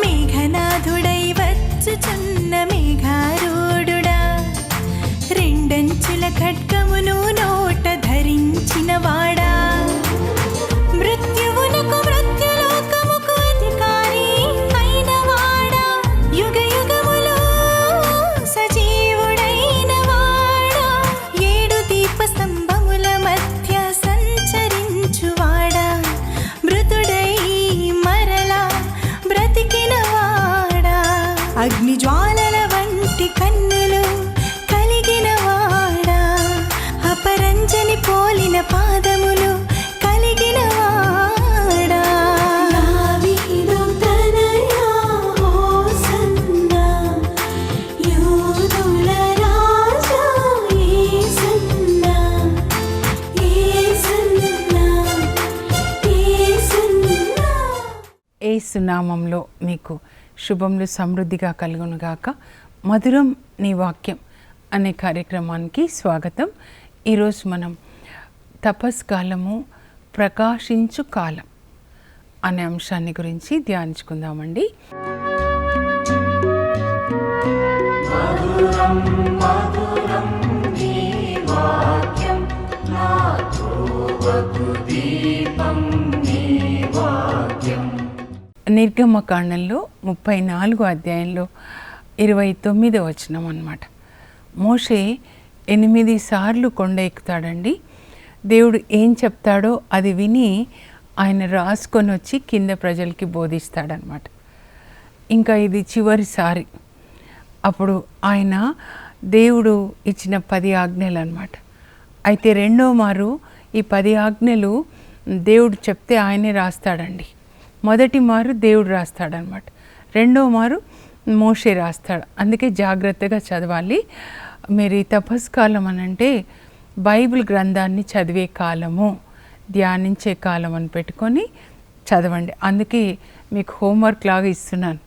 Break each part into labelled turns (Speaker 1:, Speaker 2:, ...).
Speaker 1: మేఘనాథుడై వచ్చుచున్న మేఘారూఢుడా, రెండంచుల ఖడ్గమును నోట ధరించిన వాడా, మృత్యువునకు మృత్యులోకముకు అధికారి అయిన వాడా, యుగ యుగములో సజీవుడైన వాడా, ఏడు దీప స్తంభముల మధ్య సంచరించువాడా, మృతుడై మరలా బ్రతికిన వాడా, అగ్ని జ్వాలల వంటి కన్నులు కలిగిన వాడా, అపరంజని పోలిన పాదములు కలిగిన వాడా, దావీదు తనయా హోసన్నా, యూదుల రాజా యేసన్నా, యేసన్నా, యేసన్నా.
Speaker 2: యేసు నామంలో మీకు శుభములు సమృద్ధిగా కలుగునుగాక. మధురం నీ వాక్యం అనే కార్యక్రమానికి స్వాగతం. ఈరోజు మనం తపస్కాలము ప్రకాశించు కాలం అనే అంశాన్ని గురించి ధ్యానించుకుందామండి. నిర్గమకాండంలో 34వ అధ్యాయంలో 29వ వచనం అన్నమాట. మోషే 8 సార్లు కొండ ఎక్కుతాడండి. దేవుడు ఏం చెప్తాడో అది విని ఆయన రాసుకొని వచ్చి కింద ప్రజలకి బోధిస్తాడనమాట. ఇంకా ఇది చివరిసారి. అప్పుడు ఆయన దేవుడు ఇచ్చిన 10 ఆజ్ఞలు అన్నమాట. అయితే రెండో మారు ఈ 10 ఆజ్ఞలు దేవుడు చెప్తే ఆయనే రాస్తాడండి. మొదటి మారు దేవుడు రాస్తాడనమాట, రెండో మారు మోషే రాస్తాడు. అందుకే జాగ్రత్తగా చదవాలి. మీరు ఈ తపస్కాలం అనంటే బైబిల్ గ్రంథాన్ని చదివే కాలము, ధ్యానించే కాలం అని పెట్టుకొని చదవండి. అందుకే మీకు హోంవర్క్ లాగా ఇస్తున్నాను.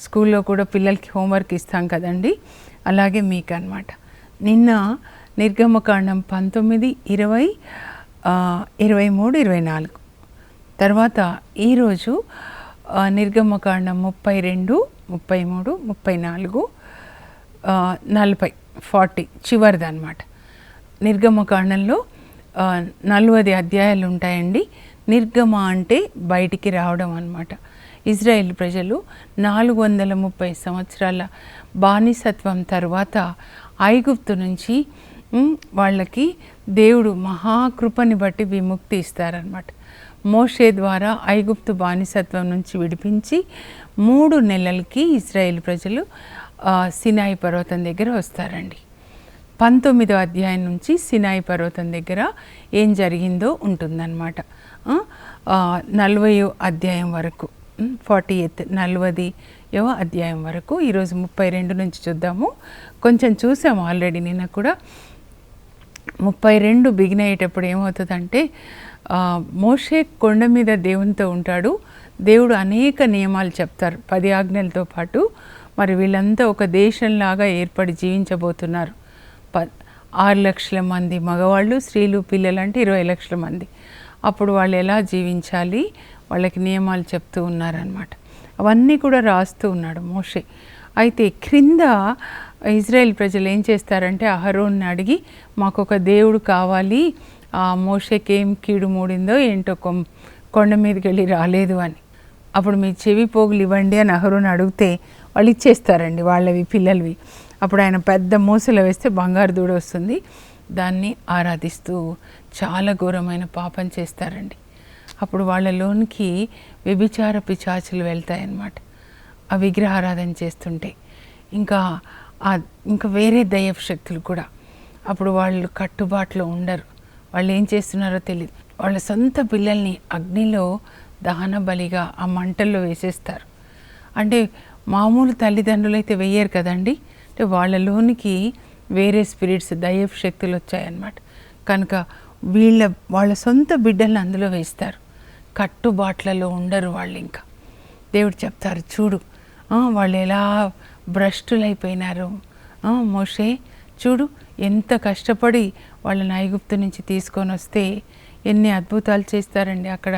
Speaker 2: స్కూల్లో కూడా పిల్లలకి హోంవర్క్ ఇస్తాం కదండి, అలాగే మీకు అన్నమాట. నిన్న నిర్గమకాండం 19, 20, 23, 24. తర్వాత ఈరోజు నిర్గమకాండం 32, 33, 34, 40, 40 చివరిది అన్నమాట. నిర్గమకాండంలో 40 అధ్యాయాలు ఉంటాయండి. నిర్గమ అంటే బయటికి రావడం అన్నమాట. ఇజ్రాయేల్ ప్రజలు 430 సంవత్సరాల బానిసత్వం తర్వాత ఐగుప్తు నుంచి వాళ్ళకి దేవుడు మహాకృపని బట్టి విముక్తి ఇస్తారనమాట. మోషే ద్వారా ఐగుప్తు బానిసత్వం నుంచి విడిపించి 3 నెలలకి ఇజ్రాయేల్ ప్రజలు సినాయి పర్వతం దగ్గర వస్తారండి. 19వ అధ్యాయం నుంచి సినాయి పర్వతం దగ్గర ఏం జరిగిందో ఉంటుందన్నమాట. 40వ అధ్యాయం వరకు, 40వ అధ్యాయం వరకు ఈరోజు 32 నుంచి చూద్దాము. కొంచెం చూసాము ఆల్రెడీ నిన్న కూడా. 32 బిగిన్ అయ్యేటప్పుడు ఏమవుతుందంటే, మోషే కొండ మీద దేవునితో ఉంటాడు. దేవుడు అనేక నియమాలు చెప్తారు 10 ఆజ్ఞలతో పాటు. మరి వీళ్ళంతా ఒక దేశంలాగా ఏర్పడి జీవించబోతున్నారు. 6 లక్షల మంది మగవాళ్ళు, స్త్రీలు, పిల్లలు అంటే 20 లక్షల మంది. అప్పుడు వాళ్ళు ఎలా జీవించాలి, వాళ్ళకి నియమాలు చెప్తూ ఉన్నారనమాట. అవన్నీ కూడా రాస్తూ ఉన్నాడు మోషే. అయితే క్రింద ఇజ్రాయెల్ ప్రజలు ఏం చేస్తారంటే, అహరోన్ని అడిగి మాకొక దేవుడు కావాలి, మోషేకి ఏం కీడు మూడిందో ఏంటో కొండ మీదకి వెళ్ళి రాలేదు అని. అప్పుడు మీ చెవి పోగులు ఇవ్వండి అని అహరోన్ అడిగితే వాళ్ళు ఇచ్చేస్తారండి, వాళ్ళవి పిల్లలవి. అప్పుడు ఆయన పెద్ద మూసలో వేస్తే బంగారు దూడ వస్తుంది. దాన్ని ఆరాధిస్తూ చాలా ఘోరమైన పాపం చేస్తారండి. అప్పుడు వాళ్ళలోనికి వ్యభిచార పిశాచులు వెళ్తాయన్నమాట, ఆ విగ్రహారాధన చేస్తుంటే. ఇంకా వేరే దయ్యపు శక్తులు కూడా. అప్పుడు వాళ్ళు కట్టుబాటులో ఉండరు. వాళ్ళు ఏం చేస్తున్నారో తెలియదు. వాళ్ళ సొంత పిల్లల్ని అగ్నిలో దహన బలిగా ఆ మంటల్లో వేసేస్తారు. అంటే మామూలు తల్లిదండ్రులు అయితే వెయ్యరు కదండి. అంటే వాళ్ళలోనికి వేరే స్పిరిట్స్, దయ్యపు శక్తులు వచ్చాయన్నమాట. కనుక వాళ్ళ సొంత బిడ్డల్ని అందులో వేస్తారు. కట్టుబాట్లలో ఉండరు వాళ్ళు. ఇంకా దేవుడు చెప్తారు, చూడు వాళ్ళు ఎలా భ్రష్టులైపోయినారు. మోషే చూడు ఎంత కష్టపడి వాళ్ళని ఐగుప్తు నుంచి తీసుకొని వస్తే ఎన్ని అద్భుతాలు చేస్తారండి అక్కడ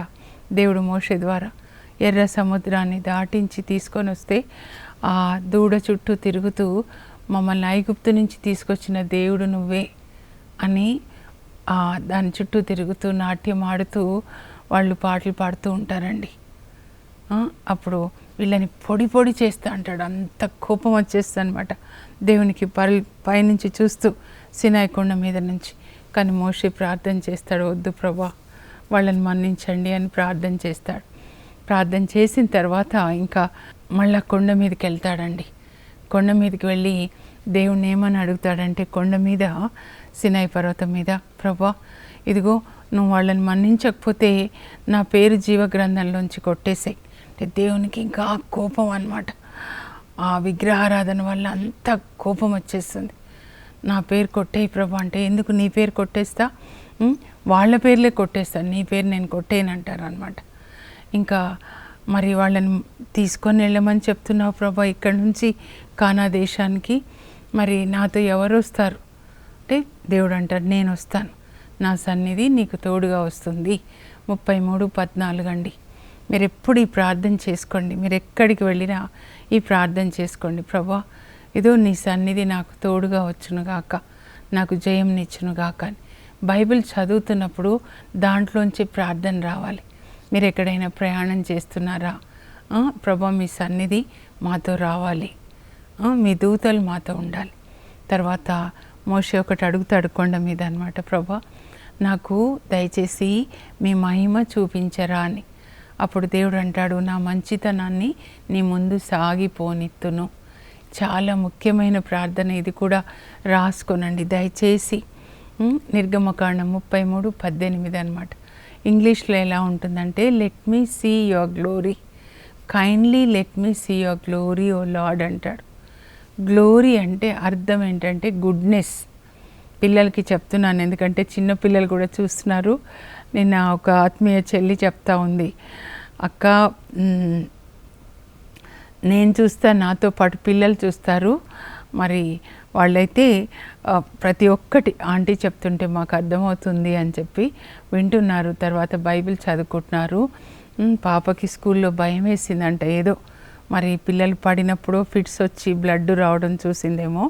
Speaker 2: దేవుడు మోషే ద్వారా. ఎర్ర సముద్రాన్ని దాటించి తీసుకొని వస్తే ఆ దూడ చుట్టూ తిరుగుతూ మమ్మల్ని ఐగుప్తు నుంచి తీసుకొచ్చిన దేవుడు నువ్వే అని దాని చుట్టూ తిరుగుతూ నాట్యం ఆడుతూ వాళ్ళు పాటలు పాడుతూ ఉంటారండి. అప్పుడు వీళ్ళని పొడి పొడి చేస్తా అంటాడు. అంత కోపం వచ్చేస్తుంది అనమాట దేవునికి పైనుంచి చూస్తూ సినాయి కొండ మీద నుంచి. కానీ మోషే ప్రార్థన చేస్తాడు, వద్దు ప్రభా వాళ్ళని మన్నించండి అని ప్రార్థన చేస్తాడు. ప్రార్థన చేసిన తర్వాత ఇంకా మళ్ళా కొండ మీదకి వెళ్తాడండి. కొండ మీదకి వెళ్ళి దేవుణ్ణి ఏమని అడుగుతాడంటే, కొండ మీద సినాయి పర్వతం మీద, ప్రభా ఇదిగో నువ్వు వాళ్ళని మన్నించకపోతే నా పేరు జీవగ్రంథంలోంచి కొట్టేసాయి. అంటే దేవునికి ఇంకా కోపం అన్నమాట. ఆ విగ్రహారాధన వల్ల అంత కోపం వచ్చేస్తుంది. నా పేరు కొట్టేయి ప్రభా అంటే, ఎందుకు నీ పేరు కొట్టేస్తా, వాళ్ళ పేర్లే కొట్టేస్తాను, నీ పేరు నేను కొట్టేయనంటారు అనమాట. ఇంకా మరి వాళ్ళని తీసుకొని వెళ్ళమని చెప్తున్నావు ప్రభా ఇక్కడ నుంచి కానా దేశానికి, మరి నాతో ఎవరు వస్తారు అంటే దేవుడు అంటాడు, నేను వస్తాను, నా సన్నిధి నీకు తోడుగా వస్తుంది. 33:14 అండి. మీరు ఎప్పుడు ఈ ప్రార్థన చేసుకోండి, మీరు ఎక్కడికి వెళ్ళినా ఈ ప్రార్థన చేసుకోండి. ప్రభా ఏదో నీ సన్నిధి నాకు తోడుగా వచ్చునుగాక, నాకు జయంనిచ్చునుగాక అని. బైబిల్ చదువుతున్నప్పుడు దాంట్లోంచి ప్రార్థన రావాలి. మీరు ఎక్కడైనా ప్రయాణం చేస్తున్నారా, ప్రభా మీ సన్నిధి మాతో రావాలి, మీ దూతలు మాతో ఉండాలి. తర్వాత మోషే ఒకటి అడుగుతాడు కొండ మీద అనమాట, ప్రభా నాకు దయచేసి మీ మహిమ చూపించరా అని. అప్పుడు దేవుడు అంటాడు, నా మంచితనాన్ని నీ ముందు సాగిపోనిత్తును. చాలా ముఖ్యమైన ప్రార్థన ఇది, కూడా రాసుకోనండి దయచేసి. నిర్గమకాండం 33:18 అనమాట. ఇంగ్లీష్లో ఎలా ఉంటుందంటే, let me see your glory, kindly let me see your glory O Lord అంటాడు. గ్లోరీ అంటే అర్థం ఏంటంటే గుడ్నెస్. పిల్లలకి చెప్తున్నాను, ఎందుకంటే చిన్న పిల్లలు కూడా చూస్తున్నారు. నిన్న ఒక ఆత్మీయ చెల్లి చెప్తా ఉంది, అక్క నేను చూస్తా, నాతో పాటు పిల్లలు చూస్తారు, మరి వాళ్ళైతే ప్రతి ఒక్కటి ఆంటీ చెప్తుంటే మాకు అర్థమవుతుంది అని చెప్పి వింటున్నారు. తర్వాత బైబిల్ చదువుకుంటున్నారు. పాపకి స్కూల్లో భయం వేసిందంట, ఏదో మరి పిల్లలు పడినప్పుడు ఫిట్స్ వచ్చి బ్లడ్ రావడం చూసిందేమో,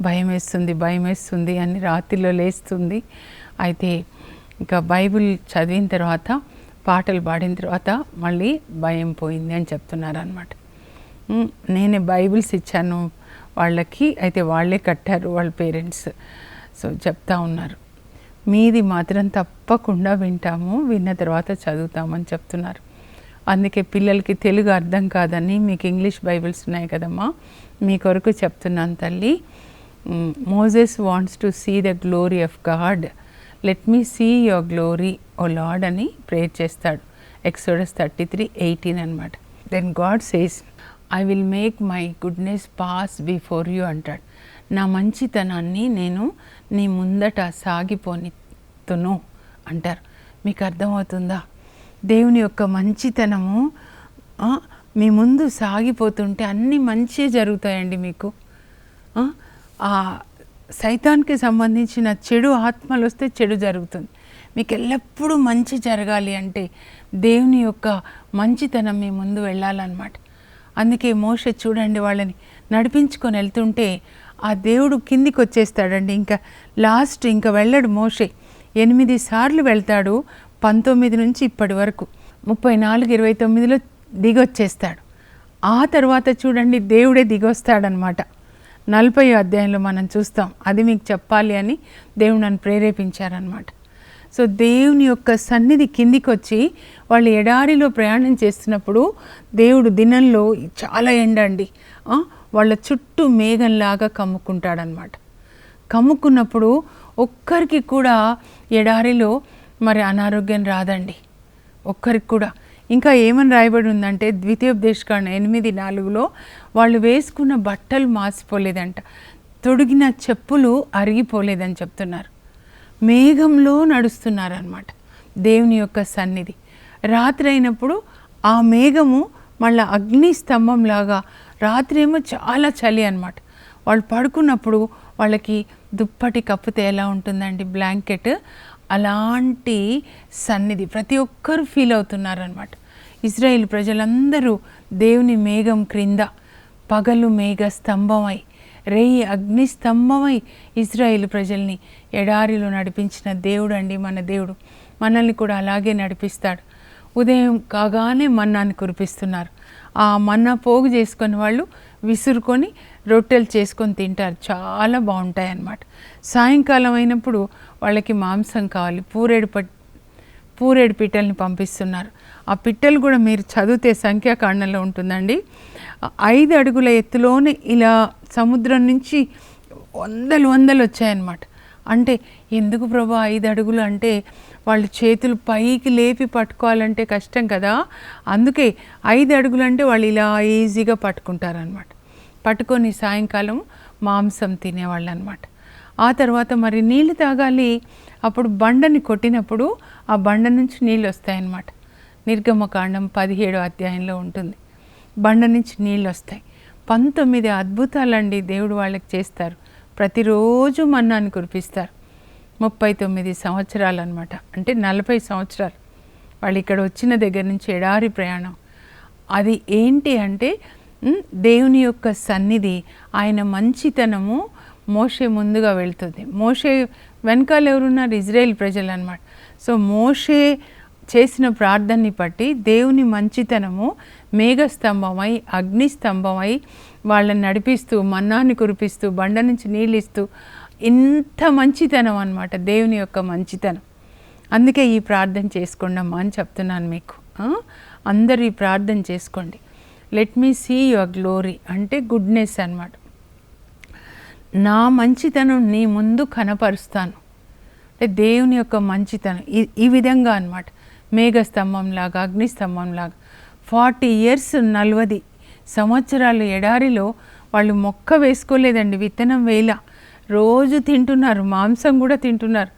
Speaker 2: భయం వేస్తుంది అని రాత్రిలో లేస్తుంది. అయితే ఇంకా బైబిల్ చదివిన తర్వాత పాటలు పాడిన తర్వాత మళ్ళీ భయం పోయింది అని చెప్తున్నారు అనమాట. నేనే బైబిల్స్ ఇచ్చాను వాళ్ళకి, అయితే వాళ్ళే కట్టారు వాళ్ళ పేరెంట్స్. సో చెప్తా ఉన్నారు, మీది మాత్రం తప్పకుండా వింటాము, విన్న తర్వాత చదువుతామని చెప్తున్నారు. అందుకే పిల్లలకి తెలుగు అర్థం కాదని, మీకు ఇంగ్లీష్ బైబిల్స్ ఉన్నాయి కదమ్మా, మీ కొరకు చెప్తున్నాను తల్లి. Moses wants to see the glory of God, let me see your glory O Lord అని ప్రేయర్ చేస్తాడు. ఎక్సోడస్ 33:18 అనమాట. Then God says, I will make my goodness pass before you అంటాడు. నా మంచితనాన్ని నేను నీ ముందట సాగిపోనిత్తును అంటారు. మీకు అర్థమవుతుందా? దేవుని యొక్క మంచితనము మీ ముందు సాగిపోతుంటే అన్నీ మంచిగా జరుగుతాయండి మీకు. సైతానికి సంబంధించిన చెడు ఆత్మలు వస్తే చెడు జరుగుతుంది. మీకు ఎల్లప్పుడూ మంచి జరగాలి అంటే దేవుని యొక్క మంచితనం మీ ముందు వెళ్ళాలన్నమాట. అందుకే మోషే చూడండి, వాళ్ళని నడిపించుకొని వెళ్తుంటే ఆ దేవుడు కిందికి వచ్చేస్తాడండి. ఇంకా లాస్ట్ ఇంకా వెళ్ళడు మోషే, 8 సార్లు వెళ్తాడు. 19 నుంచి ఇప్పటి వరకు 34:29లో దిగొచ్చేస్తాడు. ఆ తర్వాత చూడండి దేవుడే దిగొస్తాడనమాట. 40వ అధ్యాయంలో మనం చూస్తాం. అది మీకు చెప్పాలి అని దేవుడు నన్ను ప్రేరేపించారనమాట. సో దేవుని యొక్క సన్నిధి కిందికి వచ్చి వాళ్ళు ఎడారిలో ప్రయాణం చేస్తున్నప్పుడు దేవుడు దినంలో చాలా ఎండ అండి, వాళ్ళ చుట్టూ మేఘంలాగా కమ్ముకుంటాడనమాట. కమ్ముకున్నప్పుడు ఒక్కరికి కూడా ఎడారిలో మరి అనారోగ్యం రాదండి, ఒక్కరికి కూడా. ఇంకా ఏమని రాయబడి ఉందంటే ద్వితీయోపదేశకాండం 8:4లో వాళ్ళు వేసుకున్న బట్టలు మాసిపోలేదంట, తొడిగిన చెప్పులు అరిగిపోలేదని చెప్తున్నారు. మేఘంలో నడుస్తున్నారనమాట దేవుని యొక్క సన్నిధి. రాత్రి అయినప్పుడు ఆ మేఘము మళ్ళీ అగ్ని స్తంభంలాగా, రాత్రి ఏమో చాలా చలి అనమాట. వాళ్ళు పడుకున్నప్పుడు వాళ్ళకి దుప్పటి కప్పితే ఎలా ఉంటుందండి బ్లాంకెట్, అలాంటి సన్నిధి ప్రతి ఒక్కరు ఫీల్ అవుతున్నారనమాట. ఇజ్రాయేల్ ప్రజలందరూ దేవుని మేఘం క్రింద, పగలు మేఘ స్తంభమై, రేయి అగ్ని స్తంభమై ఇజ్రాయేల్ ప్రజల్ని ఎడారిలో నడిపించిన దేవుడు అండి మన దేవుడు. మనల్ని కూడా అలాగే నడిపిస్తాడు. ఉదయం కాగానే మన్నాన్ని కురిపిస్తున్నారు. ఆ మన్నా పోగు చేసుకొని వాళ్ళు విసురుకొని రొట్టెలు చేసుకొని తింటారు. చాలా బాగుంటాయి అన్నమాట. సాయంకాలం అయినప్పుడు వాళ్ళకి మాంసం కావాలి. పూరేడు పిట్టల్ని పంపిస్తున్నారు. ఆ పిట్టలు కూడా మీరు చదివితే సంఖ్యాకాండంలో ఉంటుందండి. 5 అడుగుల ఎత్తులోనే ఇలా సముద్రం నుంచి వందలు వచ్చాయన్నమాట. అంటే ఎందుకు ప్రభా 5 అడుగులు అంటే వాళ్ళు చేతులు పైకి లేపి పట్టుకోవాలంటే కష్టం కదా, అందుకే 5 అడుగులు అంటే వాళ్ళు ఇలా ఈజీగా పట్టుకుంటారనమాట. పట్టుకొని సాయంకాలం మాంసం తినేవాళ్ళు అనమాట. ఆ తర్వాత మరి నీళ్ళు తాగాలి. అప్పుడు బండని కొట్టినప్పుడు ఆ బండ నుంచి నీళ్ళు వస్తాయన్నమాట. నిర్గమకాండం 17వ అధ్యాయంలో ఉంటుంది. బండ నుంచి నీళ్ళు వస్తాయి. 19 అద్భుతాలండి దేవుడు వాళ్ళకి చేస్తారు. ప్రతిరోజు మన్నాన్ని కురిపిస్తారు. 39 సంవత్సరాలు అనమాట. అంటే 40 సంవత్సరాలు వాళ్ళు ఇక్కడ వచ్చిన దగ్గర నుంచి ఎడారి ప్రయాణం. అది ఏంటి అంటే దేవుని యొక్క సన్నిధి, ఆయన మంచితనము మోషే ముందుగా వెళ్తుంది. మోషే వెనకాల ఎవరున్నారు? ఇజ్రాయేల్ ప్రజలు అనమాట. సో మోషే చేసిన ప్రార్థనని బట్టి దేవుని మంచితనము మేఘస్తంభమై, అగ్నిస్తంభమై వాళ్ళని నడిపిస్తూ, మన్నాన్ని కురిపిస్తూ, బండ నుంచి నీళ్ళు ఇస్తూ, ఇంత మంచితనం అన్నమాట దేవుని యొక్క మంచితనం. అందుకే ఈ ప్రార్థన చేసుకోండమ్మా అని చెప్తున్నాను మీకు. అందరూ ఈ ప్రార్థన చేసుకోండి. Let me see your glory అంటే గుడ్నెస్ అన్నమాట. నా మంచితనం నీ ముందు కనపరుస్తాను అంటే దేవుని యొక్క మంచితనం ఈ విధంగా అన్నమాట. మేఘస్తంభంలాగా, అగ్నిస్తంభంలాగా 40 years 40 సంవత్సరాలు ఎడారిలో వాళ్ళు మొక్క వేసుకోలేదండి, విత్తనం వేల. రోజు తింటున్నారు, మాంసం కూడా తింటున్నారు,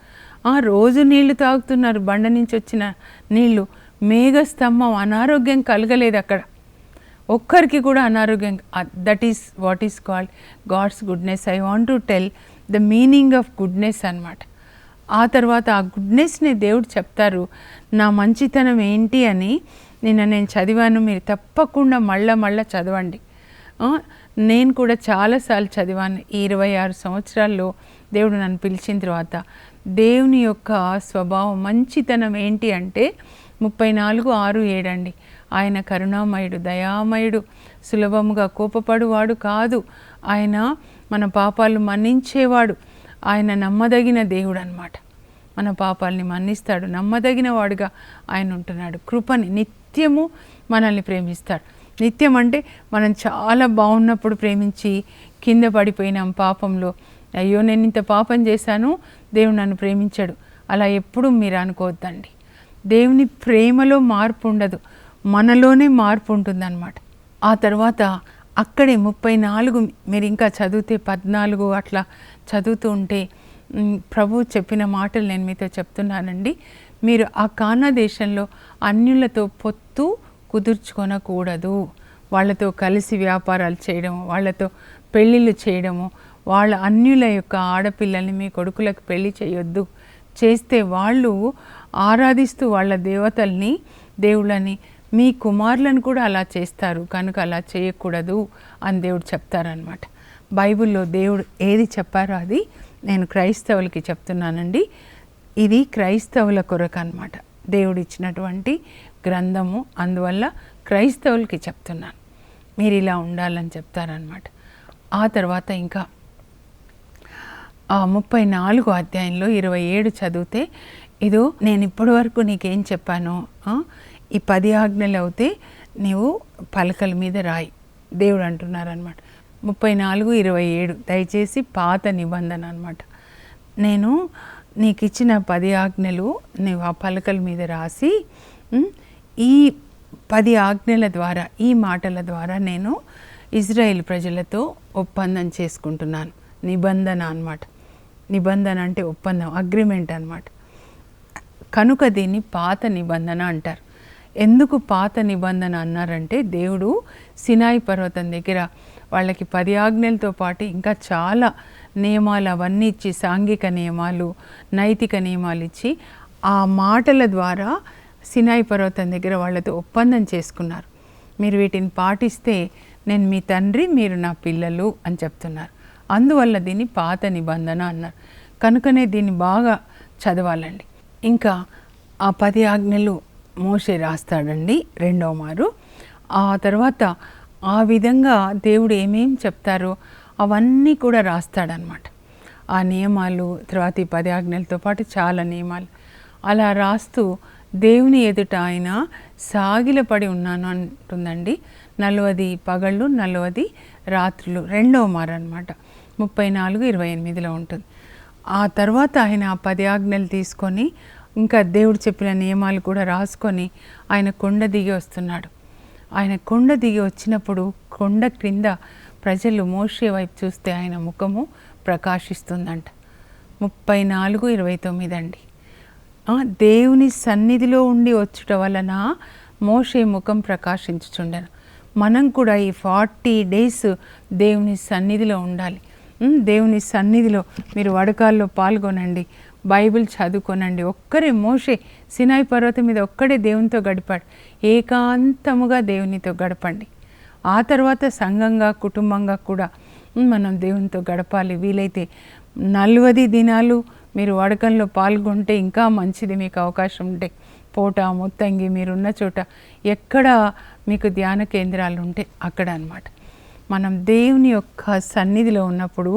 Speaker 2: రోజు నీళ్లు తాగుతున్నారు, బండ నుంచి వచ్చిన నీళ్లు. మేఘస్తంభం, అనారోగ్యం కలగలేదు అక్కడ ఒక్కరికి కూడా అనారోగ్యం. That is what is called God's goodness. I want to tell the meaning of goodness అన్నమాట. ఆ తర్వాత ఆ గుడ్నెస్ని దేవుడు చెప్తారు. నా మంచితనం ఏంటి అని నేను చదివాను. మీరు తప్పకుండా మళ్ళా చదవండి. నేను కూడా చాలాసార్లు చదివాను. ఈ 26 సంవత్సరాల్లో దేవుడు నన్ను పిలిచిన తర్వాత దేవుని యొక్క స్వభావం, మంచితనం ఏంటి అంటే 34:6-7 అండి. ఆయన కరుణామయుడు, దయామయుడు, సులభముగా కోపపడువాడు కాదు. ఆయన మన పాపాలు మన్నించేవాడు. ఆయన నమ్మదగిన దేవుడు అన్నమాట. మన పాపాలని మన్నిస్తాడు. నమ్మదగిన వాడుగా ఆయన ఉంటున్నాడు. కృపని నిత్యము మనల్ని ప్రేమిస్తాడు. నిత్యం అంటే మనం చాలా బాగున్నప్పుడు ప్రేమించి కింద పడిపోయినాం పాపంలో, అయ్యో నేను ఇంత పాపం చేశాను, దేవుడు నన్ను ప్రేమించాడు, అలా ఎప్పుడూ మీరు అనుకోవద్దండి. దేవుని ప్రేమలో మార్పు ఉండదు, మనలోనే మార్పు ఉంటుందన్నమాట. ఆ తర్వాత అక్కడే 34 మీరు ఇంకా చదివితే 14 అట్లా చదువుతూ ఉంటే ప్రభు చెప్పిన మాటలు నేను మీతో చెప్తున్నానండి. మీరు ఆ కానా దేశంలో అన్యులతో పొత్తు కుదుర్చుకొనకూడదు. వాళ్ళతో కలిసి వ్యాపారాలు చేయడము, వాళ్ళతో పెళ్ళిళ్ళు చేయడము, వాళ్ళ అన్యుల యొక్క ఆడపిల్లల్ని మీ కొడుకులకు పెళ్లి చేయొద్దు. చేస్తే వాళ్ళు ఆరాధిస్తూ వాళ్ళ దేవతల్ని, దేవుళ్ళని, మీ కుమారులను కూడా అలా చేస్తారు, కనుక అలా చేయకూడదు అని దేవుడు చెప్తారనమాట. బైబిల్లో దేవుడు ఏది చెప్పారో అది నేను క్రైస్తవులకి చెప్తున్నానండి. ఇది క్రైస్తవుల కొరకు అన్నమాట, దేవుడు ఇచ్చినటువంటి గ్రంథము. అందువల్ల క్రైస్తవులకి చెప్తున్నాను, మీరు ఇలా ఉండాలని చెప్తారనమాట. ఆ తర్వాత ఇంకా 34వ అధ్యాయంలో 27 చదివితే, ఇదో నేను ఇప్పటి వరకు నీకేం చెప్పాను, ఈ 10 ఆజ్ఞలు అవుతే నీవు పలకల మీద రాయి దేవుడు అంటున్నారనమాట. 34:27 దయచేసి పాత నిబంధన అనమాట. నేను నీకు ఇచ్చిన 10 ఆజ్ఞలు నీవు ఆ పలకల మీద రాసి, ఈ 10 ఆజ్ఞల ద్వారా, ఈ మాటల ద్వారా నేను ఇజ్రాయేల్ ప్రజలతో ఒప్పందం చేసుకుంటున్నాను. నిబంధన అన్నమాట. నిబంధన అంటే ఒప్పందం, అగ్రిమెంట్ అన్నమాట. కనుక దీన్ని పాత నిబంధన అంటారు. ఎందుకు పాత నిబంధన అన్నారంటే దేవుడు సినాయి పర్వతం దగ్గర వాళ్ళకి 10 ఆజ్ఞలతో పాటు ఇంకా చాలా నియమాలు అవన్నీ ఇచ్చి, సాంఘిక నియమాలు, నైతిక నియమాలు ఇచ్చి ఆ మాటల ద్వారా సినాయి పర్వతం దగ్గర వాళ్ళతో ఒప్పందం చేసుకున్నారు. మీరు వీటిని పాటిస్తే నేను మీ తండ్రి, మీరు నా పిల్లలు అని చెప్తున్నారు. అందువల్ల దీన్ని పాత నిబంధన అన్నారు. కనుకనే దీన్ని బాగా చదవాలండి. ఇంకా ఆ 10 ఆజ్ఞలు మోషే రాస్తాడండి రెండవ మారు. ఆ తర్వాత ఆ విధంగా దేవుడు ఏమేం చెప్తారో అవన్నీ కూడా రాస్తాడనమాట. ఆ నియమాలు, తర్వాత ఈ 10 ఆజ్ఞలతో పాటు చాలా నియమాలు అలా రాస్తూ దేవుని ఎదుట ఆయన సాగిలపడి ఉన్నాను అంటుందండి. 40 పగళ్ళు 40 రాత్రులు రెండవ మారు అనమాట. 34:28లో ఉంటుంది. ఆ తర్వాత ఆయన ఆ 10 ఆజ్ఞలు తీసుకొని ఇంకా దేవుడు చెప్పిన నియమాలు కూడా రాసుకొని ఆయన కొండ దిగి వస్తున్నాడు. ఆయన కొండ దిగి వచ్చినప్పుడు కొండ క్రింద ప్రజలు మోషే వైపు చూస్తే ఆయన ముఖము ప్రకాశిస్తుందంట. 34:29 అండి. దేవుని సన్నిధిలో ఉండి వచ్చుట వలన మోషే ముఖం ప్రకాశించుచుండెను. మనం కూడా ఈ 40 days దేవుని సన్నిధిలో ఉండాలి. దేవుని సన్నిధిలో మీరు వడకాల్లో పాల్గొనండి, బైబిల్ చదువుకోనండి. ఒక్కరే మోషే సినాయి పర్వతం మీద ఒక్కడే దేవునితో గడిపాడు. ఏకాంతముగా దేవునితో గడపండి. ఆ తర్వాత సంఘంగా, కుటుంబంగా కూడా మనం దేవునితో గడపాలి. వీలైతే 40 దినాలు మీరు వడకంలో పాల్గొంటే ఇంకా మంచిది. మీకు అవకాశం ఉంటే పోట, ముత్తంగి, మీరున్న చోట ఎక్కడ మీకు ధ్యాన కేంద్రాలు ఉంటే అక్కడ అన్నమాట. మనం దేవుని యొక్క సన్నిధిలో ఉన్నప్పుడు,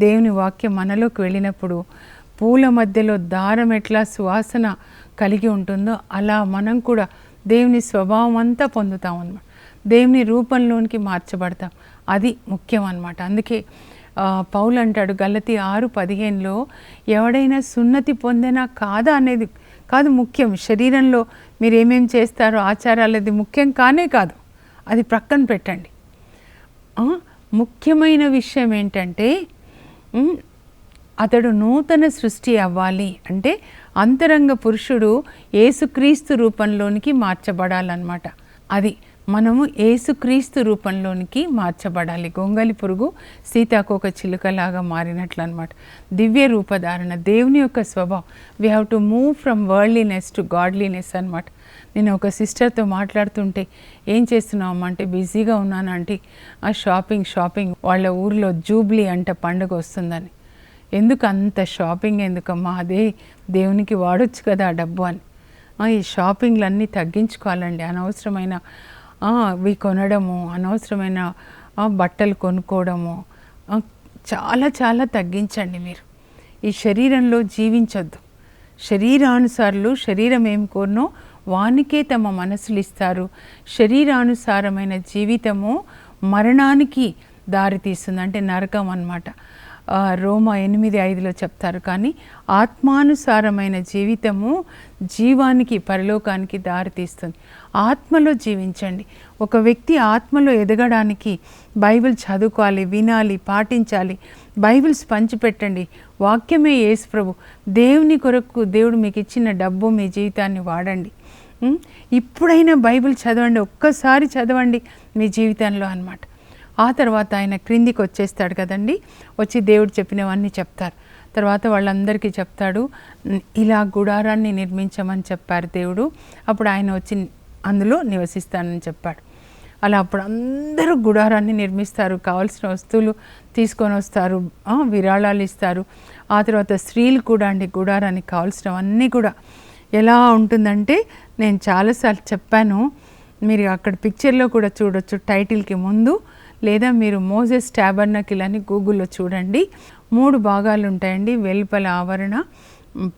Speaker 2: దేవుని వాక్యం మనలోకి వెళ్ళినప్పుడు పూల మధ్యలో దారం ఎట్లా సువాసన కలిగి ఉంటుందో అలా మనం కూడా దేవుని స్వభావం అంతా పొందుతాం అన్నమాట. దేవుని రూపంలోనికి మార్చబడతాం. అది ముఖ్యం అన్నమాట. అందుకే పౌలు అంటాడు గలతీ 6:15లో ఎవడైనా సున్నతి పొందినా కాదా అనేది కాదు ముఖ్యం. శరీరంలో మీరు ఏమేం చేస్తారో ఆచారాలు అది ముఖ్యం కానే కాదు, అది ప్రక్కన పెట్టండి. ముఖ్యమైన విషయం ఏంటంటే అతడు నూతన సృష్టి అవ్వాలి. అంటే అంతరంగ పురుషుడు యేసుక్రీస్తు రూపంలోనికి మార్చబడాలన్నమాట. అది మనము యేసుక్రీస్తు రూపంలోనికి మార్చబడాలి. గొంగలి పురుగు సీతాకోక చిలుకలాగా మారినట్లు అనమాట. దివ్య రూపధారణ, దేవుని యొక్క స్వభావం. We have to move from worldliness to godliness అనమాట. నేను ఒక సిస్టర్తో మాట్లాడుతుంటే ఏం చేస్తున్నావు అంటే బిజీగా ఉన్నాను అంటే షాపింగ్ వాళ్ళ ఊరిలో జూబ్లీ అంట పండుగ వస్తుందని. ఎందుకు అంత షాపింగ్ ఎందుకమ్మా, అదే దేవునికి వాడొచ్చు కదా ఆ డబ్బు అని. ఈ షాపింగ్లన్నీ తగ్గించుకోవాలండి. అనవసరమైన అవి కొనడము, అనవసరమైన బట్టలు కొనుక్కోవడము చాలా చాలా తగ్గించండి. మీరు ఈ శరీరంలో జీవించొద్దు. శరీరానుసారులు శరీరం ఏం కోరినో వానికే తమ మనసులు ఇస్తారు. శరీరానుసారమైన జీవితము మరణానికి దారితీస్తుంది, అంటే నరకం అన్నమాట. రోమా 8:5లో చెప్తారు. కానీ ఆత్మానుసారమైన జీవితము జీవానికి, పరలోకానికి దారితీస్తుంది. ఆత్మలో జీవించండి. ఒక వ్యక్తి ఆత్మలో ఎదగడానికి బైబిల్ చదువుకోవాలి, వినాలి, పాటించాలి. బైబిల్స్ పంచిపెట్టండి. వాక్యమే యేసు ప్రభు. దేవుని కొరకు దేవుడు మీకు ఇచ్చిన డబ్బు, మీ జీవితాన్ని వాడండి. ఇప్పుడైనా బైబిల్ చదవండి, ఒక్కసారి చదవండి మీ జీవితంలో అన్నమాట. ఆ తర్వాత ఆయన క్రిందికి వచ్చేస్తాడు కదండి. వచ్చి దేవుడు చెప్పినవన్నీ చెప్తారు. తర్వాత వాళ్ళందరికీ చెప్తాడు, ఇలా గుడారాన్ని నిర్మించమని చెప్పారు దేవుడు. అప్పుడు ఆయన వచ్చి అందులో నివసిస్తానని చెప్పాడు. అలా అప్పుడు అందరూ గుడారాన్ని నిర్మిస్తారు. కావాల్సిన వస్తువులు తీసుకొని వస్తారు, విరాళాలు ఇస్తారు. ఆ తర్వాత స్త్రీలు కూడా అండి గుడారానికి కావాల్సినవన్నీ కూడా ఎలా ఉంటుందంటే, నేను చాలాసార్లు చెప్పాను, మీరు అక్కడ పిక్చర్లో కూడా చూడొచ్చు టైటిల్కి ముందు, లేదా మీరు మోజెస్ టాబర్నకిల్ అని గూగుల్లో చూడండి. 3 భాగాలు ఉంటాయండి. వెలుపల ఆవరణ,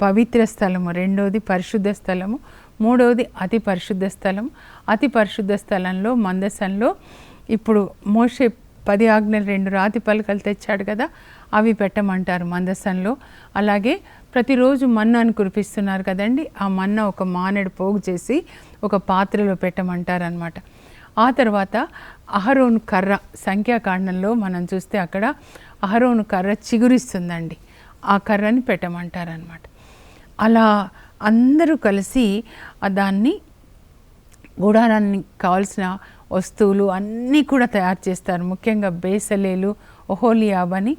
Speaker 2: పవిత్ర స్థలము, రెండవది పరిశుద్ధ స్థలము, మూడవది అతి పరిశుద్ధ స్థలం. అతి పరిశుద్ధ స్థలంలో మందసంలో ఇప్పుడు మోషే 10 ఆజ్ఞలు 2 రాతి పలకలు తెచ్చాడు కదా, అవి పెట్టమంటారు మందసంలో. అలాగే ప్రతిరోజు మన్నాను కురిపిస్తున్నారు కదండి, ఆ మన్నా ఒక మానేడు పోగు చేసి ఒక పాత్రలో పెట్టమంటారు అన్నమాట. ఆ తర్వాత అహరోను కర్ర, సంఖ్యాకాండంలో మనం చూస్తే అక్కడ అహరోను కర్ర చిగురిస్తుందండి, ఆ కర్రని పెట్టమంటారనమాట. అలా అందరూ కలిసి దాన్ని గుడారానికి కావాల్సిన వస్తువులు అన్నీ కూడా తయారు చేస్తారు. ముఖ్యంగా బేసలేలు, ఒహోలియాబ్ అని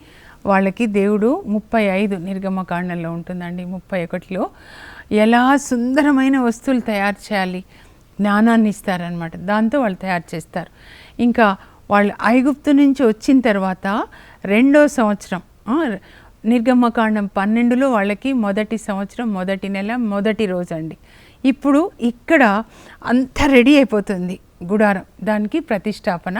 Speaker 2: వాళ్ళకి దేవుడు 35 నిర్గమకాండంలో ఉంటుందండి, 31లో ఎలా సుందరమైన వస్తువులు తయారు చేయాలి జ్ఞానాన్ని ఇస్తారనమాట. దాంతో వాళ్ళు తయారు చేస్తారు. ఇంకా వాళ్ళు ఐగుప్తు నుంచి వచ్చిన తర్వాత 2వ సంవత్సరం నిర్గమకాండం 12లో వాళ్ళకి మొదటి సంవత్సరం, మొదటి నెల, మొదటి రోజు అండి. ఇప్పుడు ఇక్కడ అంతా రెడీ అయిపోతుంది గుడారం, దానికి ప్రతిష్టాపన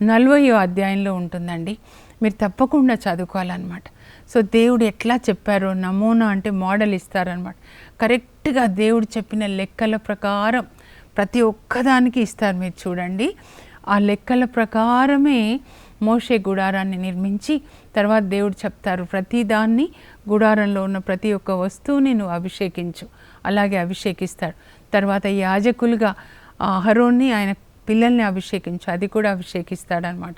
Speaker 2: 40వ అధ్యాయంలో ఉంటుందండి. మీరు తప్పకుండా చదువుకోవాలన్నమాట. సో దేవుడు ఎట్లా చెప్పారో నమూనా అంటే మోడల్ ఇస్తారనమాట. కరెక్ట్గా దేవుడు చెప్పిన లెక్కల ప్రకారం ప్రతి ఒక్కదానికి ఇస్తారు. మీరు చూడండి, ఆ లెక్కల ప్రకారమే మోషే గుడారాన్ని నిర్మించి తర్వాత దేవుడు చెప్తారు, ప్రతి దాన్ని గుడారంలో ఉన్న ప్రతి ఒక్క వస్తువుని నువ్వు అభిషేకించు. అలాగే అభిషేకిస్తాడు. తర్వాత యాజకులుగా అహరోన్ని, ఆయన పిల్లల్ని అభిషేకించు, అది కూడా అభిషేకిస్తాడనమాట.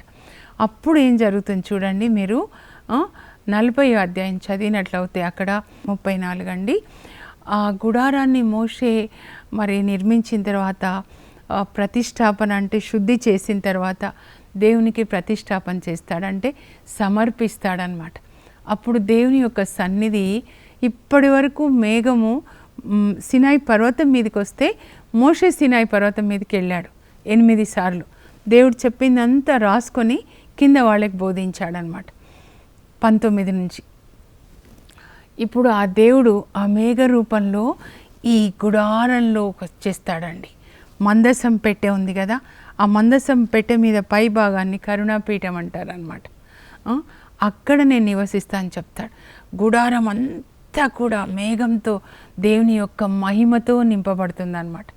Speaker 2: అప్పుడు ఏం జరుగుతుంది చూడండి, మీరు 40వ అధ్యాయం చదివినట్లయితే అక్కడ 34 అండి. ఆ గుడారాన్ని మోషే మరి నిర్మించిన తర్వాత ప్రతిష్టాపన అంటే శుద్ధి చేసిన తర్వాత దేవునికి ప్రతిష్టాపన చేస్తాడంటే సమర్పిస్తాడనమాట. అప్పుడు దేవుని యొక్క సన్నిధి ఇప్పటి వరకు మేఘము సినాయి పర్వతం మీదకి వస్తే మోషే సినాయి పర్వతం మీదకి వెళ్ళాడు 8 సార్లు. దేవుడు చెప్పిందంతా రాసుకొని కింద వాళ్ళకి బోధించాడనమాట 19 నుంచి. ఇప్పుడు ఆ దేవుడు ఆ మేఘ రూపంలో ఈ గుడారంలో వచ్చేస్తాడండి. మందసం పెట్టె ఉంది కదా, ఆ మందసం పెట్టె మీద పై భాగాన్ని కరుణాపీఠం అంటారనమాట. అక్కడ నేను నివసిస్తాను చెప్తాడు. గుడారం అంతా కూడా మేఘంతో దేవుని యొక్క మహిమతో నింపబడుతుందన్నమాట.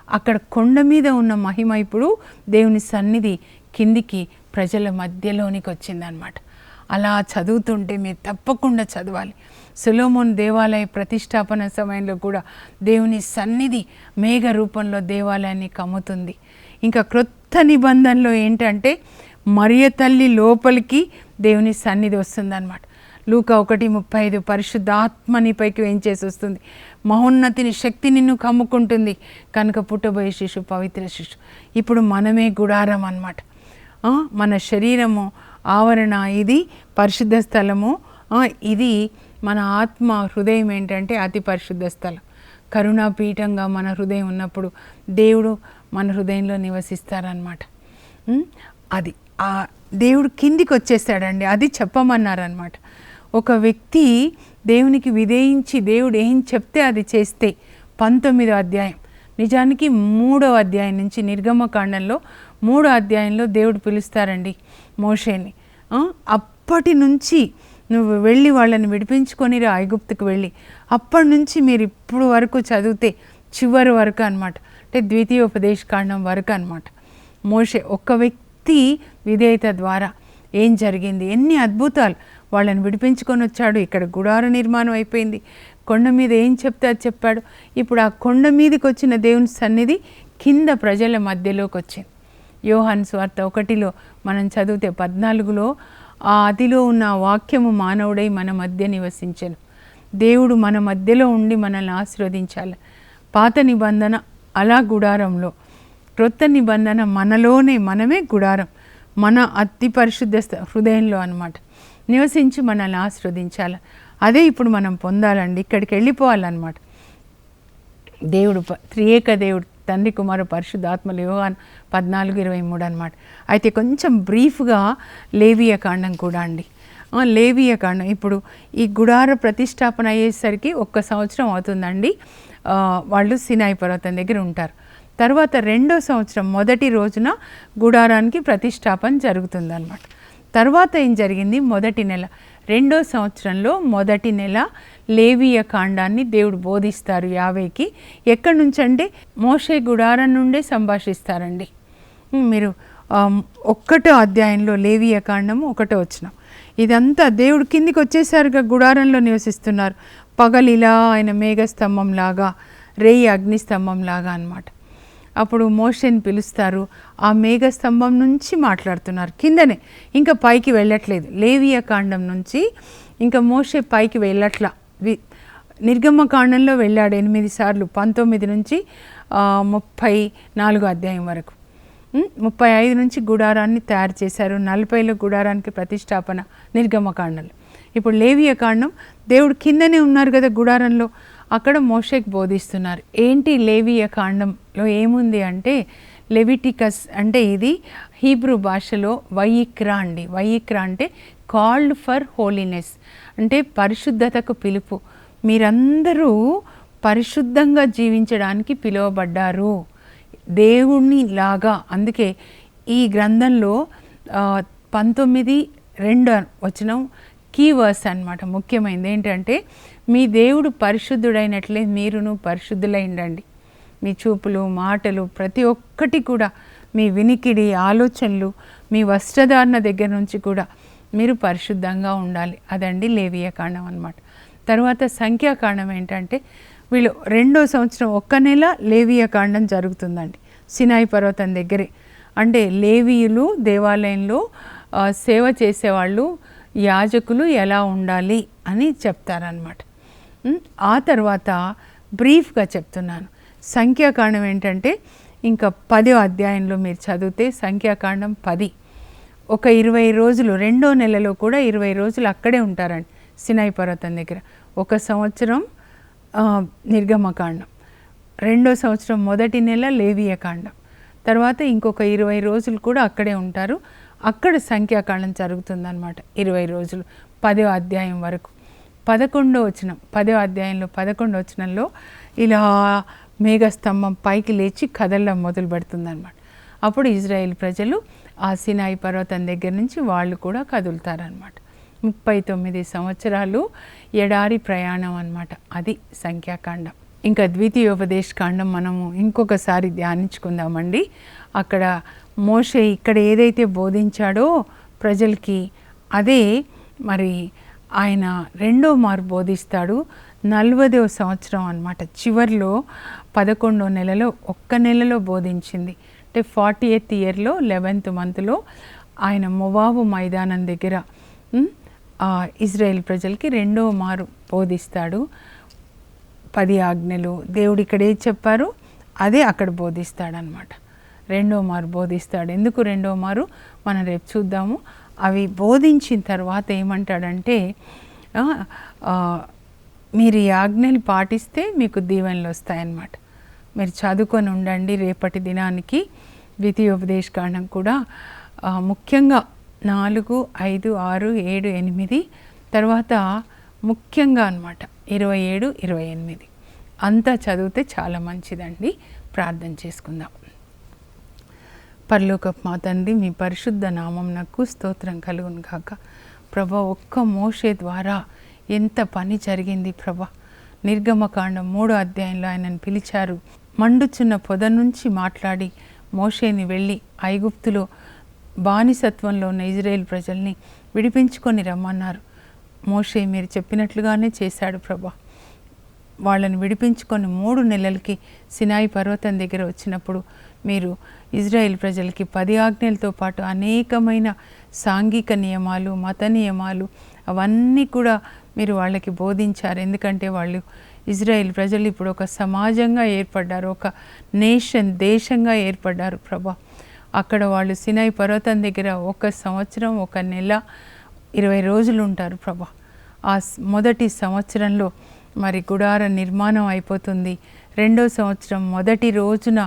Speaker 2: అక్కడ కొండ మీద ఉన్న మహిమ ఇప్పుడు దేవుని సన్నిధి కిందికి ప్రజల మధ్యలోనికి వచ్చిందనమాట. అలా చదువుతుంటే మీరు తప్పకుండా చదవాలి. సొలొమోను దేవాలయ ప్రతిష్టాపన సమయంలో కూడా దేవుని సన్నిధి మేఘ రూపంలో దేవాలయాన్ని కమ్ముతుంది. ఇంకా క్రొత్త నిబంధనలో ఏంటంటే మరియ తల్లి లోపలికి దేవుని సన్నిధి వస్తుందన్నమాట. లూకా 1:35 పరిశుద్ధాత్మ నీపైకి వేయించేసి వస్తుంది, మహోన్నతిని శక్తి నిన్ను కమ్ముకుంటుంది, కనుక పుట్టబోయే శిశు పవిత్ర శిశు. ఇప్పుడు మనమే గుడారం అన్నమాట. మన శరీరము ఆవరణ ఇది పరిశుద్ధ స్థలము, ఇది మన ఆత్మ హృదయం ఏంటంటే అతి పరిశుద్ధ స్థలం. కరుణాపీఠంగా మన హృదయం ఉన్నప్పుడు దేవుడు మన హృదయంలో నివసిస్తారనమాట. అది ఆ దేవుడు కిందికి వచ్చేస్తాడండి, అది చెప్పమన్నారనమాట. ఒక వ్యక్తి దేవునికి విధేయించి దేవుడు ఏం చెప్తే అది చేస్తే 19వ అధ్యాయం, నిజానికి 3వ అధ్యాయం నుంచి నిర్గమకాండంలో 3వ అధ్యాయంలో దేవుడు పిలుస్తారండి మోషేని. అప్పటి నుంచి నువ్వు వెళ్ళి వాళ్ళని విడిపించుకొని ఐగుప్తుకు వెళ్ళి, అప్పటి నుంచి మీరు ఇప్పుడు వరకు చదివితే చివరి వరకు అనమాట, అంటే ద్వితీయోపదేశకాండం వరకు అనమాట. మోషే ఒక్క వ్యక్తి విధేయత ద్వారా ఏం జరిగింది, ఎన్ని అద్భుతాలు, వాళ్ళని విడిపించుకొని వచ్చాడు. ఇక్కడ గుడార నిర్మాణం అయిపోయింది, కొండ మీద ఏం చెప్తే అది చెప్పాడు. ఇప్పుడు ఆ కొండ మీదకి వచ్చిన దేవుని సన్నిధి కింద ప్రజల మధ్యలోకి వచ్చింది. యోహాను సువార్త 1లో మనం చదివితే 14లో ఆ అతిలో ఉన్న వాక్యము మానవుడై మన మధ్య నివసించెను. దేవుడు మన మధ్యలో ఉండి మనల్ని ఆశీర్వదించాలి. పాత నిబంధన అలా గుడారంలో, క్రొత్త నిబంధన మనలోనే, మనమే గుడారం, మన అతి పరిశుద్ధ హృదయంలో అన్నమాట నివసించి మనల్ని ఆశీర్వదించాలి. అదే ఇప్పుడు మనం పొందాలండి, ఇక్కడికి వెళ్ళిపోవాలన్నమాట. దేవుడు త్రియేక దేవుడు తండ్రి కుమార పరిశుద్ధాత్మలు, యోహాను 14:23 అనమాట. అయితే కొంచెం బ్రీఫ్గా లేవియ కాండం కూడా అండి. లేవియ కాండం ఇప్పుడు ఈ గుడార ప్రతిష్టాపన అయ్యేసరికి 1 సంవత్సరం అవుతుందండి. వాళ్ళు సినాయి పర్వతం దగ్గర ఉంటారు. తర్వాత 2వ సంవత్సరం మొదటి రోజున గుడారానికి ప్రతిష్టాపన జరుగుతుందన్నమాట. తర్వాత ఏం జరిగింది, మొదటి నెల 2వ సంవత్సరంలో మొదటి నెల లేవియ కాండాన్ని దేవుడు బోధిస్తారు యావేకి. ఎక్కడి నుంచి అంటే మోషే గుడారం నుండే సంభాషిస్తారండి. మీరు 1వ అధ్యాయంలో లేవియ కాండము 1వ వచనం, ఇదంతా దేవుడు కిందికి వచ్చేసరిగా గుడారంలో నివసిస్తున్నారు. పగలిలా ఆయన మేఘస్తంభం లాగా, రేయి అగ్నిస్తంభం లాగా అన్నమాట. అప్పుడు మోషేని పిలుస్తారు, ఆ మేఘస్తంభం నుంచి మాట్లాడుతున్నారు కిందనే, ఇంకా పైకి వెళ్ళట్లేదు. లేవియ కాండం నుంచి ఇంకా మోషే పైకి వెళ్ళట్లా. నిర్గమకాండంలో వెళ్ళాడు 8 సార్లు, 19 నుంచి 34 అధ్యాయం వరకు. 35 నుంచి గుడారాన్ని తయారు చేశారు, 40లో గుడారానికి ప్రతిష్టాపన నిర్గమకాండంలో. ఇప్పుడు లేవియ కాండం, దేవుడు కిందనే ఉన్నారు కదా గుడారంలో, అక్కడ మోషేకి బోధిస్తున్నారు. ఏంటి లేవియ కాండంలో ఏముంది అంటే, లెవిటికస్ అంటే ఇది హీబ్రూ భాషలో వైయిక్రా అండి. వైయిక్రా అంటే కాల్డ్ ఫర్ హోలీనెస్, అంటే పరిశుద్ధతకు పిలుపు. మీరందరూ పరిశుద్ధంగా జీవించడానికి పిలువబడ్డారు దేవుణ్ణి లాగా. అందుకే ఈ గ్రంథంలో 19:2 వచనం కీ వర్స్ అన్నమాట. ముఖ్యమైనది ఏంటంటే, మీ దేవుడు పరిశుద్ధుడైనట్లే మీరును పరిశుద్ధులై ఉండండి. మీ చూపులు, మాటలు, ప్రతి ఒక్కటి కూడా, మీ వినికిడి, ఆలోచనలు, మీ వస్త్రధారణ దగ్గర నుంచి కూడా మీరు పరిశుద్ధంగా ఉండాలి. అదండి లేవియ కాండం అన్నమాట. తర్వాత సంఖ్యాకాండం ఏంటంటే, వీళ్ళు 2వ సంవత్సరం 1 నెల లేవియ కాండం జరుగుతుందండి సినాయి పర్వతం దగ్గరే. అంటే లేవీయులు దేవాలయంలో సేవ చేసేవాళ్ళు, యాజకులు ఎలా ఉండాలి అని చెప్తారనమాట. ఆ తర్వాత బ్రీఫ్గా చెప్తున్నాను. సంఖ్యాకాండం ఏంటంటే, ఇంకా 10వ అధ్యాయంలో మీరు చదివితే సంఖ్యాకాండం 10, ఒక 20 రోజులు, 2వ నెలలో కూడా 20 రోజులు అక్కడే ఉంటారండి సినాయి పర్వతం దగ్గర. 1 సంవత్సరం నిర్గమకాండం, 2వ సంవత్సరం 1వ నెల లేవియ కాండం, తర్వాత ఇంకొక 20 రోజులు కూడా అక్కడే ఉంటారు. అక్కడ సంఖ్యాకాండం జరుగుతుందన్నమాట 20 రోజులు 10వ అధ్యాయం వరకు. 11వ వచనం, 10వ అధ్యాయంలో 11వ వచనంలో ఇలా మేఘస్తంభం పైకి లేచి కదలడం మొదలు పెడుతుందన్నమాట. అప్పుడు ఇజ్రాయేల్ ప్రజలు ఆ సినాయి పర్వతం దగ్గర నుంచి వాళ్ళు కూడా కదులుతారనమాట. 39 సంవత్సరాలు ఎడారి ప్రయాణం అన్నమాట. అది సంఖ్యాకాండం. ఇంకా ద్వితీయోపదేశ కాండం మనము ఇంకొకసారి ధ్యానించుకుందామండి. అక్కడ మోషే ఇక్కడ ఏదైతే బోధించాడో ప్రజలకి, అదే మరి ఆయన 2వ మారు బోధిస్తాడు 40వ సంవత్సరం అన్నమాట. చివరిలో 11వ నెలలో, 1 నెలలో బోధించింది. అంటే 40th ఇయర్లో 11th మంత్లో ఆయన మొవాబు మైదానం దగ్గర ఇజ్రాయెల్ ప్రజలకి 2వ మారు బోధిస్తాడు. 10 ఆజ్ఞలు దేవుడు ఇక్కడ ఏది చెప్పారో అదే అక్కడ బోధిస్తాడనమాట. 2వ మారు బోధిస్తాడు. ఎందుకు 2వ మారు మనం రేపు చూద్దాము. అవి బోధించిన తర్వాత ఏమంటాడంటే, మీరు ఈ ఆజ్ఞలు పాటిస్తే మీకు దీవెనలు వస్తాయన్నమాట. మీరు చదువుకొని ఉండండి రేపటి దినానికి. ద్వితీయోపదేశ కాండం కూడా ముఖ్యంగా 4, 5, 6, 7, 8 తర్వాత ముఖ్యంగా అన్నమాట 27, 28 అంతా చదివితే చాలా మంచిదండి. ప్రార్థన చేసుకుందాం. పరలోకపు మా తండ్రి, మీ పరిశుద్ధ నామమునకు స్తోత్రం కలుగును గాక. ప్రభా, ఒక్క మోషే ద్వారా ఎంత పని జరిగింది ప్రభా. నిర్గమకాండం 3వ అధ్యాయంలో ఆయనను పిలిచారు. మండుచున్న పొద నుంచి మాట్లాడి మోషేని వెళ్ళి ఐగుప్తులో బానిసత్వంలో ఉన్న ఇజ్రాయేల్ ప్రజల్ని విడిపించుకొని రమ్మన్నారు. మోషే మీరు చెప్పినట్లుగానే చేశాడు ప్రభా. వాళ్ళని విడిపించుకొని 3 నెలలకి సినాయి పర్వతం దగ్గర వచ్చినప్పుడు మీరు ఇజ్రాయేల్ ప్రజలకి 10 ఆజ్ఞలతో పాటు అనేకమైన సాంఘిక నియమాలు, మత నియమాలు అవన్నీ కూడా మీరు వాళ్ళకి బోధించారు. ఎందుకంటే వాళ్ళు ఇజ్రాయేల్ ప్రజలు ఇప్పుడు ఒక సమాజంగా ఏర్పడ్డారు, ఒక నేషన్, దేశంగా ఏర్పడ్డారు ప్రభా. అక్కడ వాళ్ళు సినాయి పర్వతం దగ్గర 1 సంవత్సరం 1 నెల 20 రోజులు ఉంటారు ప్రభా. ఆ మొదటి సంవత్సరంలో మరి గుడార నిర్మాణం అయిపోతుంది. 2వ సంవత్సరం మొదటి రోజున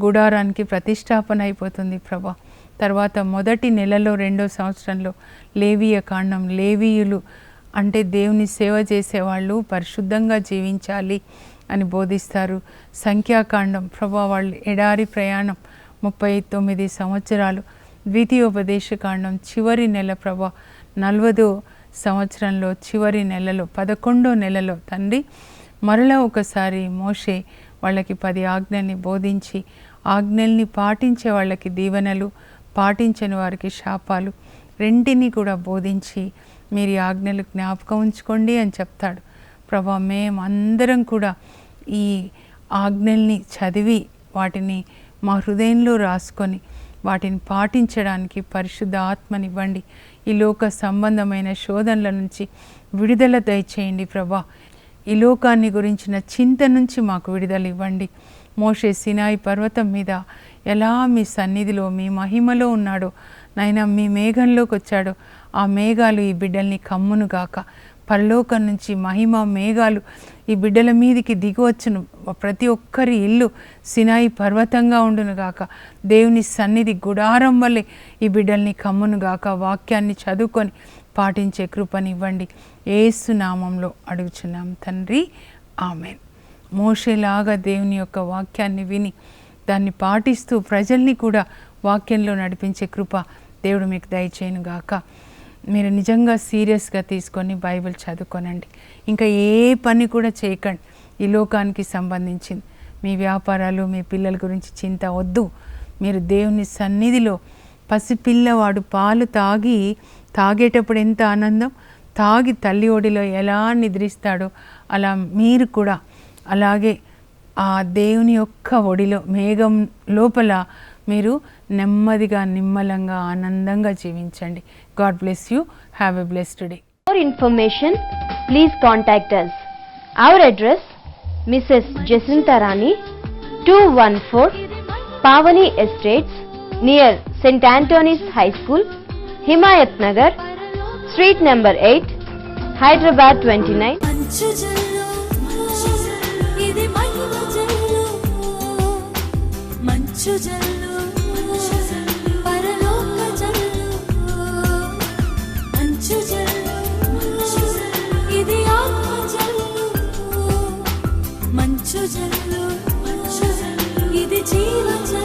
Speaker 2: గుడారానికి ప్రతిష్టాపన అయిపోతుంది ప్రభా. తర్వాత మొదటి నెలలో 2వ సంవత్సరంలో లేవియ కాండం, లేవీయులు అంటే దేవుని సేవ చేసేవాళ్ళు పరిశుద్ధంగా జీవించాలి అని బోధిస్తారు. సంఖ్యాకాండం ప్రభా, వాళ్ళు ఎడారి ప్రయాణం 39 సంవత్సరాలు. ద్వితీయోపదేశ కాండం చివరి నెల ప్రభా, 40వ సంవత్సరంలో చివరి నెలలో 11వ నెలలో తండ్రి మరలా ఒకసారి మోషే వాళ్ళకి 10 ఆజ్ఞల్ని బోధించి, ఆజ్ఞల్ని పాటించే వాళ్ళకి దీవెనలు, పాటించని వారికి శాపాలు రెంటిని కూడా బోధించి మీరు ఈ ఆజ్ఞలు జ్ఞాపకం ఉంచుకోండి అని చెప్తాడు ప్రభా. మేమందరం కూడా ఈ ఆజ్ఞల్ని చదివి వాటిని మా హృదయంలో రాసుకొని వాటిని పాటించడానికి పరిశుద్ధ ఆత్మనివ్వండి. ఈ లోక సంబంధమైన శోధనల నుంచి విడుదల దయచేయండి ప్రభా. ఈ లోకాన్ని గురించిన చింత నుంచి మాకు విడుదల ఇవ్వండి. మోషే సినాయి పర్వతం మీద ఎలా మీ సన్నిధిలో మీ మహిమలో ఉన్నాడో నాయన, మీ మేఘంలోకి వచ్చాడో ఆ మేఘాలు ఈ బిడ్డల్ని కమ్మునుగాక. పరలోకం నుంచి మహిమ మేఘాలు ఈ బిడ్డల మీదికి దిగివచ్చును. ప్రతి ఒక్కరి ఇల్లు సినాయి పర్వతంగా ఉండునుగాక. దేవుని సన్నిధి గుడారం వల్లే ఈ బిడ్డల్ని కమ్మునుగాక. వాక్యాన్ని చదువుకొని పాటించే కృపనివ్వండి. యేసు నామంలో అడుగుచున్నాం తండ్రి, ఆమెన్. మోషేలాగా దేవుని యొక్క వాక్యాన్ని విని దాన్ని పాటిస్తూ ప్రజల్ని కూడా వాక్యంలో నడిపించే కృప దేవుడు మీకు దయచేయునుగాక. మీరు నిజంగా సీరియస్గా తీసుకొని బైబిల్ చదువుకోనండి. ఇంకా ఏ పని కూడా చేయకండి ఈ లోకానికి సంబంధించింది. మీ వ్యాపారాలు, మీ పిల్లల గురించి చింత వద్దు. మీరు దేవుని సన్నిధిలో పసిపిల్లవాడు పాలు తాగేటప్పుడు ఎంత ఆనందం, తాగి తల్లి ఒడిలో ఎలా నిద్రిస్తాడో అలా మీరు కూడా అలాగే ఆ దేవుని యొక్క ఒడిలో మేఘం లోపల మీరు నెమ్మదిగా నిమ్మలంగా ఆనందంగా జీవించండి. God bless you. Have a blessed day.
Speaker 3: For information, please contact us. Our address, Mrs. Jacinta Rani, 214 Pavani Estates, near St. Anthony's High School, Himayat Nagar, Street number 8, Hyderabad 29.
Speaker 1: మంచు జల్లు, ఇది మహిమ జల్లు. మంచు జల్లు, పరలోక జల్లు. మంచు జల్లు, ఇది ఆత్మ జల్లు. మంచు జల్లు, ఇది జీవ జల్లు.